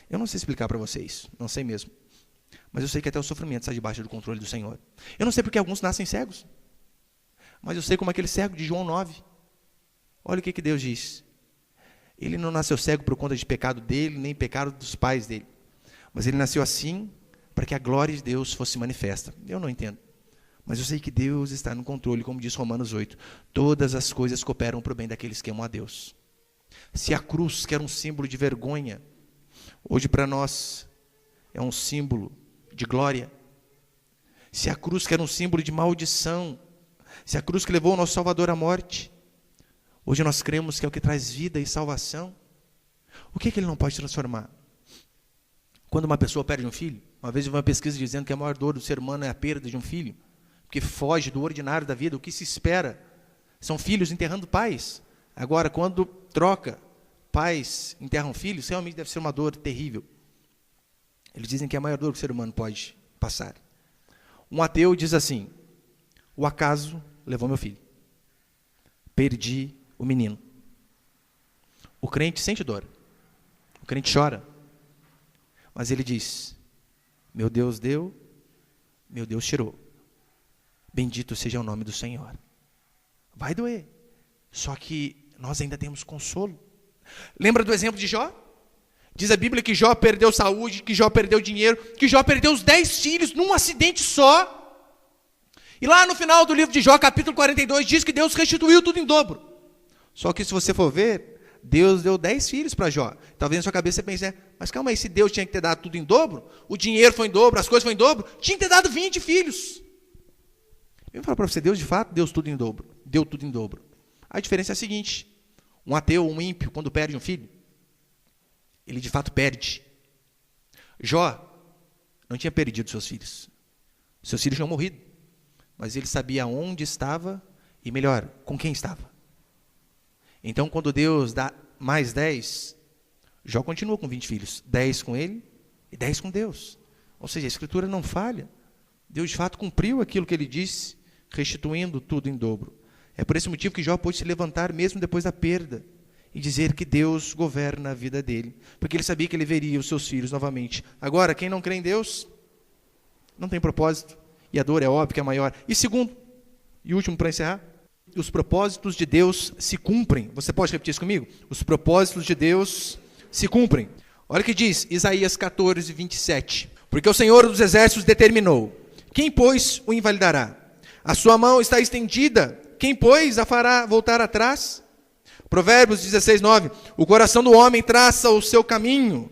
Eu não sei explicar para vocês, não sei mesmo. Mas eu sei que até o sofrimento está debaixo do controle do Senhor. Eu não sei porque alguns nascem cegos. Mas eu sei como aquele cego de João 9. Olha o que Deus diz. Ele não nasceu cego por conta de pecado dele, nem pecado dos pais dele. Mas ele nasceu assim para que a glória de Deus fosse manifesta. Eu não entendo. Mas eu sei que Deus está no controle, como diz Romanos 8. Todas as coisas cooperam para o bem daqueles que amam a Deus. Se a cruz, que era um símbolo de vergonha, hoje para nós é um símbolo de glória. Se a cruz, que era um símbolo de maldição, se a cruz que levou o nosso Salvador à morte, hoje nós cremos que é o que traz vida e salvação, o que ele não pode transformar? Quando uma pessoa perde um filho, uma vez eu vi uma pesquisa dizendo que a maior dor do ser humano é a perda de um filho, porque foge do ordinário da vida. O que se espera são filhos enterrando pais. Agora, quando troca, pais enterram filhos, realmente deve ser uma dor terrível. Eles dizem que é a maior dor que o ser humano pode passar. Um ateu diz assim: o acaso levou meu filho. Perdi o menino. O crente sente dor. O crente chora. Mas ele diz: meu Deus deu, meu Deus tirou. Bendito seja o nome do Senhor. Vai doer. Só que nós ainda temos consolo. Lembra do exemplo de Jó? Diz a Bíblia que Jó perdeu saúde, que Jó perdeu dinheiro, que Jó perdeu os 10 filhos num acidente só. E lá no final do livro de Jó, capítulo 42, diz que Deus restituiu tudo em dobro. Só que se você for ver, Deus deu 10 filhos para Jó. Talvez na sua cabeça você pense, mas calma aí, se Deus tinha que ter dado tudo em dobro, o dinheiro foi em dobro, as coisas foram em dobro, tinha que ter dado 20 filhos. Eu vou falar para você, Deus de fato deu tudo em dobro. A diferença é a seguinte: um ateu, um ímpio, quando perde um filho, ele de fato perde. Jó não tinha perdido seus filhos. Seus filhos tinham morrido. Mas ele sabia onde estava e, melhor, com quem estava. Então, quando Deus dá mais 10, Jó continua com 20 filhos. 10 com ele e 10 com Deus. Ou seja, a Escritura não falha. Deus de fato cumpriu aquilo que ele disse, restituindo tudo em dobro. É por esse motivo que Jó pôde se levantar mesmo depois da perda e dizer que Deus governa a vida dele, porque ele sabia que ele veria os seus filhos novamente. Agora, quem não crê em Deus, não tem propósito, e a dor é óbvio que é maior. E segundo, e último para encerrar, os propósitos de Deus se cumprem. Você pode repetir isso comigo? Os propósitos de Deus se cumprem. Olha o que diz Isaías 14, 27. Porque o Senhor dos Exércitos determinou: quem, pois, o invalidará? A sua mão está estendida, quem, pois, a fará voltar atrás? Provérbios 16, 9. O coração do homem traça o seu caminho,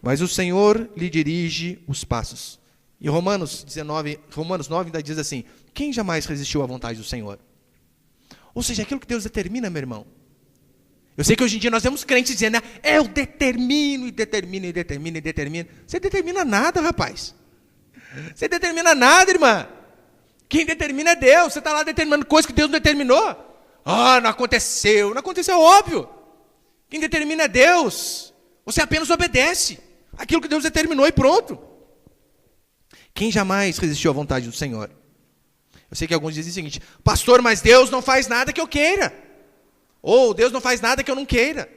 mas o Senhor lhe dirige os passos. E Romanos 9 ainda diz assim: quem jamais resistiu à vontade do Senhor? Ou seja, aquilo que Deus determina, meu irmão. Eu sei que hoje em dia nós temos crentes dizendo: eu determino, e determino, e determino, e determino. Você determina nada, rapaz. Você determina nada, irmã. Quem determina é Deus. Você está lá determinando coisas que Deus não determinou. Não aconteceu. Não aconteceu, óbvio. Quem determina é Deus. Você apenas obedece aquilo que Deus determinou e pronto. Quem jamais resistiu à vontade do Senhor? Eu sei que alguns dizem o seguinte: pastor, mas Deus não faz nada que eu queira. Ou Deus não faz nada que eu não queira.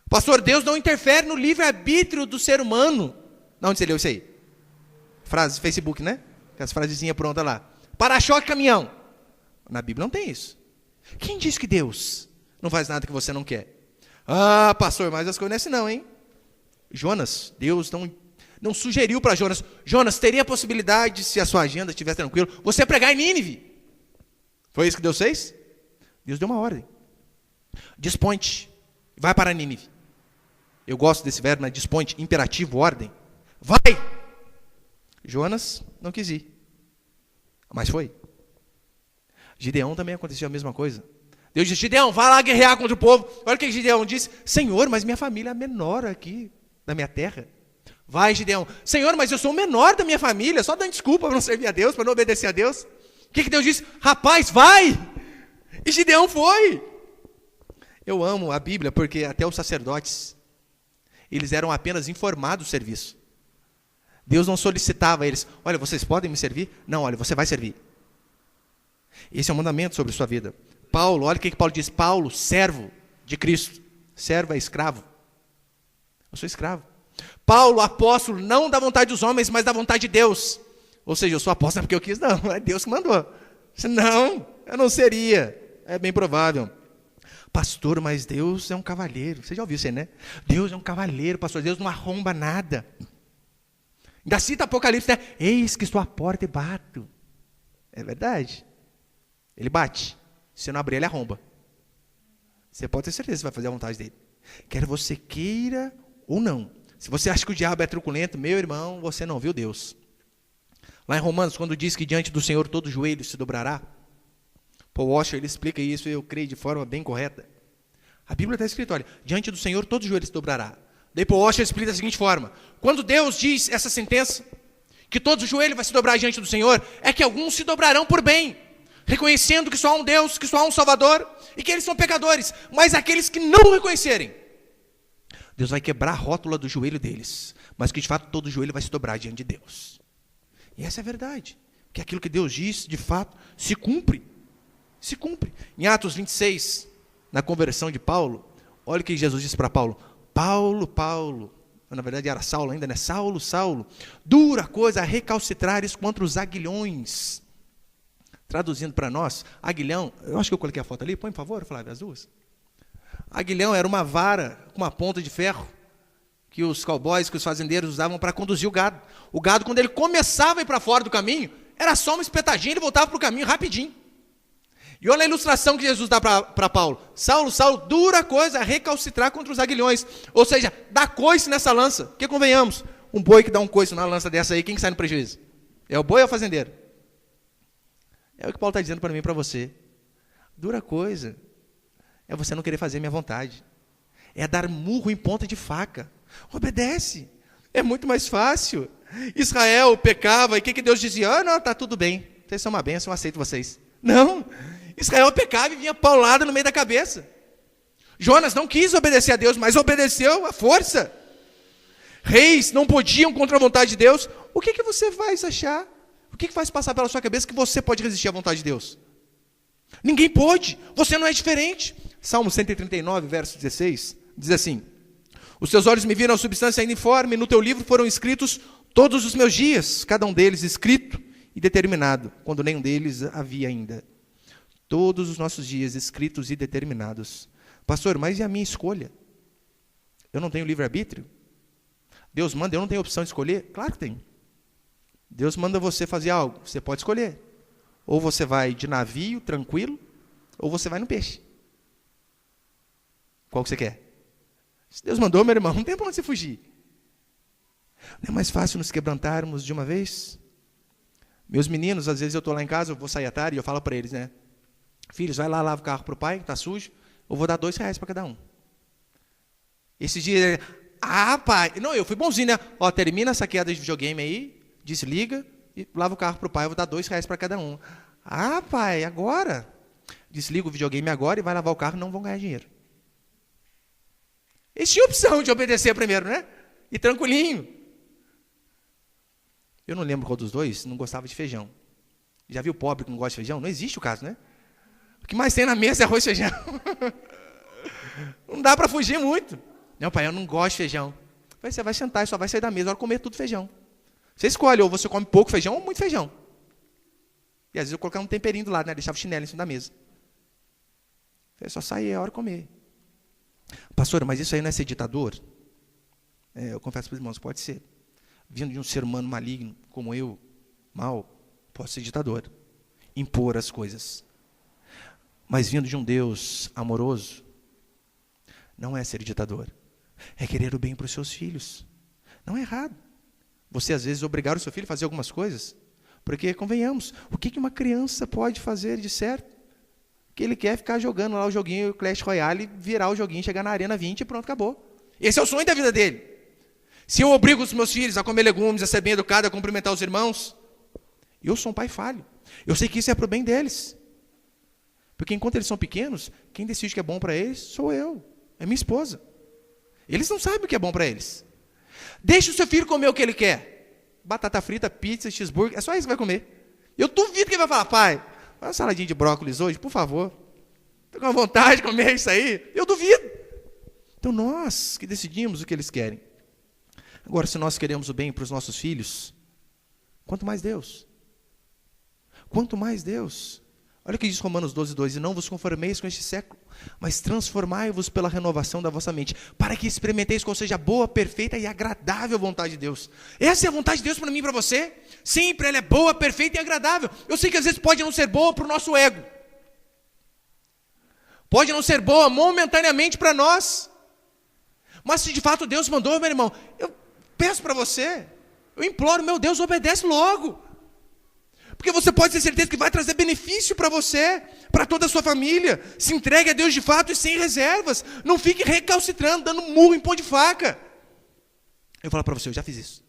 Pastor, Deus não interfere no livre-arbítrio do ser humano. De onde você leu isso aí? Frase Facebook, né? Aquelas frasezinhas prontas lá. Para-choque, caminhão. Na Bíblia não tem isso. Quem diz que Deus não faz nada que você não quer? Pastor, mas as coisas não é assim não, hein? Jonas, Deus não sugeriu para Jonas: Jonas, teria a possibilidade, se a sua agenda estivesse tranquila, você pregar em Nínive? Foi isso que Deus fez? Deus deu uma ordem: desponte, vai para Nínive. Eu gosto desse verbo, né? Desponte, imperativo, ordem. Vai! Jonas não quis ir, mas foi. Gideão também aconteceu a mesma coisa. Deus disse: Gideão, vai lá guerrear contra o povo. Olha o que Gideão disse: Senhor, mas minha família é a menor aqui da minha terra. Vai, Gideão. Senhor, mas eu sou o menor da minha família, só dando desculpa para não servir a Deus, para não obedecer a Deus. O que Deus disse? Rapaz, vai! E Gideão foi. Eu amo a Bíblia porque até os sacerdotes, eles eram apenas informados do serviço. Deus não solicitava a eles: olha, vocês podem me servir? Não, olha, você vai servir. Esse é um mandamento sobre a sua vida. Paulo, olha o que Paulo diz: Paulo, servo de Cristo. Servo é escravo. Eu sou escravo. Paulo, apóstolo, não da vontade dos homens, mas da vontade de Deus. Ou seja, eu sou apóstolo porque eu quis, não, é Deus que mandou. Não, eu não seria. É bem provável. Pastor, mas Deus é um cavalheiro. Você já ouviu isso aí, né? Deus é um cavalheiro, pastor. Deus não arromba nada. Ainda cita Apocalipse, né? Eis que estou à porta e bato. É verdade. Ele bate. Se não abrir, ele arromba. Você pode ter certeza que vai fazer a vontade dele. Quer você queira ou não. Se você acha que o diabo é truculento, meu irmão, você não viu Deus. Lá em Romanos, quando diz que diante do Senhor todo joelho se dobrará, Paul Washer, ele explica isso, eu creio, de forma bem correta. A Bíblia está escrito, olha, diante do Senhor todo joelho se dobrará. Daí Paul Washer explica da seguinte forma, quando Deus diz essa sentença, que todo joelho vai se dobrar diante do Senhor, é que alguns se dobrarão por bem, reconhecendo que só há um Deus, que só há um Salvador, e que eles são pecadores, mas aqueles que não reconhecerem, Deus vai quebrar a rótula do joelho deles, mas que de fato todo joelho vai se dobrar diante de Deus. E essa é a verdade, que aquilo que Deus diz, de fato, se cumpre. Se cumpre. Em Atos 26, na conversão de Paulo, olha o que Jesus disse para Paulo. Paulo, na verdade era Saulo ainda, né? Saulo, dura coisa a recalcitrares contra os aguilhões. Traduzindo para nós, aguilhão, eu acho que eu coloquei a foto ali, põe por favor, Flávio, as duas. Aguilhão era uma vara com uma ponta de ferro, que os cowboys, que os fazendeiros usavam para conduzir o gado. O gado, quando ele começava a ir para fora do caminho, era só uma espetadinha, ele voltava para o caminho rapidinho. E olha a ilustração que Jesus dá para Paulo. Saulo, dura coisa a recalcitrar contra os aguilhões. Ou seja, dá coice nessa lança. Porque convenhamos, um boi que dá um coice na lança dessa aí, quem que sai no prejuízo? É o boi ou o fazendeiro? É o que Paulo está dizendo para mim e para você. Dura coisa é você não querer fazer a minha vontade. É dar murro em ponta de faca. Obedece. É muito mais fácil. Israel pecava, e o que Deus dizia? Não, está tudo bem. Vocês são uma bênção, eu aceito vocês. Não. Israel pecava e vinha paulada no meio da cabeça. Jonas não quis obedecer a Deus, mas obedeceu à força. Reis não podiam contra a vontade de Deus. O que você vai achar? O que faz passar pela sua cabeça que você pode resistir à vontade de Deus? Ninguém pode. Você não é diferente. Salmo 139, verso 16, diz assim: os teus olhos me viram a substância ainda informe, no teu livro foram escritos todos os meus dias, cada um deles escrito e determinado, quando nenhum deles havia ainda. Todos os nossos dias escritos e determinados. Pastor, mas e a minha escolha? Eu não tenho livre-arbítrio? Deus manda, eu não tenho opção de escolher? Claro que tem. Deus manda você fazer algo, você pode escolher. Ou você vai de navio, tranquilo, ou você vai no peixe. Qual que você quer? Se Deus mandou, meu irmão, não tem para onde você fugir. Não é mais fácil nos quebrantarmos de uma vez? Meus meninos, às vezes eu estou lá em casa, eu vou sair à tarde e eu falo para eles, né? Filhos, vai lá, lava o carro para o pai, está sujo, eu vou dar R$2 para cada um. Esses dias, pai, não, eu fui bonzinho, né? Ó, termina essa queda de videogame aí, desliga e lava o carro para o pai, eu vou dar R$2 para cada um. Pai, agora? Desliga o videogame agora e vai lavar o carro, não vão ganhar dinheiro. Eles tinham opção de obedecer primeiro, né? E tranquilinho. Eu não lembro qual dos dois não gostava de feijão. Já viu pobre que não gosta de feijão? Não existe o caso, né? O que mais tem na mesa é arroz e feijão. Não dá para fugir muito. Não, pai, eu não gosto de feijão. Você vai sentar e só vai sair da mesa, vai comer tudo feijão. Você escolhe, ou você come pouco feijão ou muito feijão. E às vezes eu colocava um temperinho do lado, né? Deixava o chinelo em cima da mesa. Você só sai, é a hora de comer. Pastor, mas isso aí não é ser ditador? Eu confesso para os irmãos, pode ser. Vindo de um ser humano maligno, como eu, mal, posso ser ditador. Impor as coisas. Mas vindo de um Deus amoroso, não é ser ditador. É querer o bem para os seus filhos. Não é errado. Você, às vezes, obrigar o seu filho a fazer algumas coisas. Porque, convenhamos, o que uma criança pode fazer de certo? Que ele quer ficar jogando lá o joguinho, o Clash Royale, virar o joguinho, chegar na Arena 20 e pronto, acabou. Esse é o sonho da vida dele. Se eu obrigo os meus filhos a comer legumes, a ser bem educado, a cumprimentar os irmãos, eu sou um pai falho. Eu sei que isso é para o bem deles. Porque enquanto eles são pequenos, quem decide que é bom para eles sou eu, é minha esposa. Eles não sabem o que é bom para eles. Deixa o seu filho comer o que ele quer. Batata frita, pizza, cheeseburger, é só isso que vai comer. Eu duvido que ele vai falar, pai, faz uma saladinha de brócolis hoje, por favor. Estou com vontade de comer isso aí. Eu duvido. Então nós que decidimos o que eles querem. Agora, se nós queremos o bem para os nossos filhos, quanto mais Deus. Quanto mais Deus. Olha o que diz Romanos 12:2, e não vos conformeis com este século, mas transformai-vos pela renovação da vossa mente, para que experimenteis qual seja a boa, perfeita e agradável vontade de Deus. Essa é a vontade de Deus para mim e para você? Sempre ela é boa, perfeita e agradável. Eu sei que às vezes pode não ser boa para o nosso ego. Pode não ser boa momentaneamente para nós. Mas se de fato Deus mandou, meu irmão, eu peço para você, eu imploro, meu Deus, obedece logo. Porque você pode ter certeza que vai trazer benefício para você, para toda a sua família. Se entregue a Deus de fato e sem reservas. Não fique recalcitrando, dando murro em pão de faca. Eu falo para você, eu já fiz isso.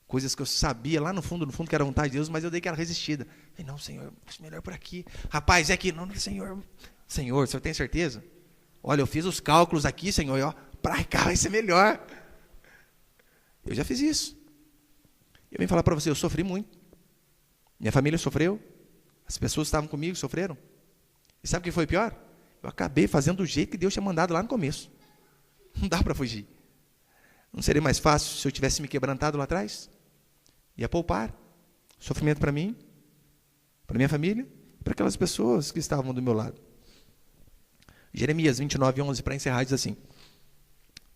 Coisas que eu sabia lá no fundo que era vontade de Deus, mas eu dei aquela resistida. Falei, não, Senhor, acho melhor por aqui. Rapaz, é aqui. Não, Senhor, o senhor tem certeza? Olha, eu fiz os cálculos aqui, Senhor, e ó, para cá vai ser melhor. Eu já fiz isso. Eu venho falar para você, eu sofri muito. Minha família sofreu, as pessoas que estavam comigo sofreram. E sabe o que foi pior? Eu acabei fazendo do jeito que Deus tinha mandado lá no começo. Não dá para fugir. Não seria mais fácil se eu tivesse me quebrantado lá atrás? Ia poupar sofrimento para mim, para minha família, para aquelas pessoas que estavam do meu lado. Jeremias 29:11, para encerrar, diz assim: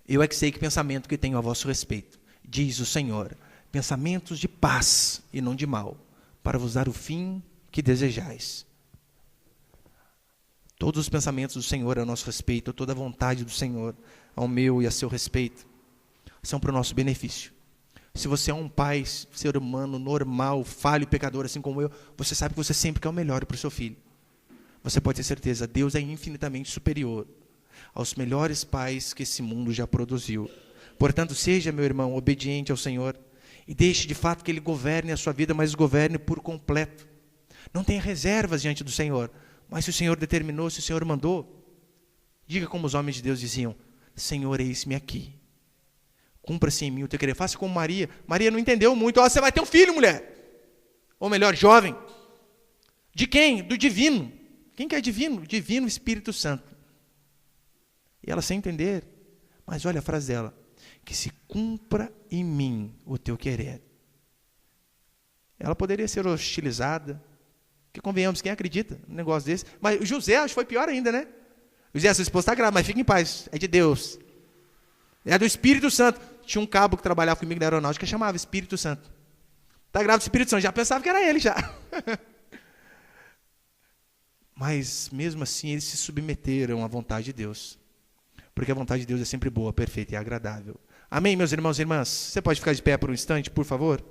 eu é que sei que pensamento que tenho a vosso respeito, diz o Senhor, pensamentos de paz e não de mal, para vos dar o fim que desejais. Todos os pensamentos do Senhor a nosso respeito, toda a vontade do Senhor ao meu e a seu respeito, são para o nosso benefício. Se você é um pai, ser humano normal, falho e pecador, assim como eu, você sabe que você sempre quer o melhor para o seu filho. Você pode ter certeza, Deus é infinitamente superior aos melhores pais que esse mundo já produziu. Portanto, seja, meu irmão, obediente ao Senhor, e deixe de fato que Ele governe a sua vida, mas governe por completo. Não tenha reservas diante do Senhor, mas se o Senhor determinou, se o Senhor mandou, diga como os homens de Deus diziam: Senhor, eis-me aqui. Cumpra-se em mim o teu querer. Faça como Maria. Maria não entendeu muito. Você vai ter um filho, mulher. Ou melhor, jovem. De quem? Do divino. Quem que é divino? Divino Espírito Santo. E ela sem entender. Mas olha a frase dela: que se cumpra em mim o teu querer. Ela poderia ser hostilizada, que convenhamos, quem acredita num negócio desse? Mas o José, acho que foi pior ainda, né? José, sua esposa está grávida, mas fique em paz, é de Deus. É do Espírito Santo. Tinha um cabo que trabalhava comigo na aeronáutica, que chamava Espírito Santo. Está grávida do Espírito Santo, já pensava que era ele, já. Mas, mesmo assim, eles se submeteram à vontade de Deus. Porque a vontade de Deus é sempre boa, perfeita e agradável. Amém, meus irmãos e irmãs? Você pode ficar de pé por um instante, por favor?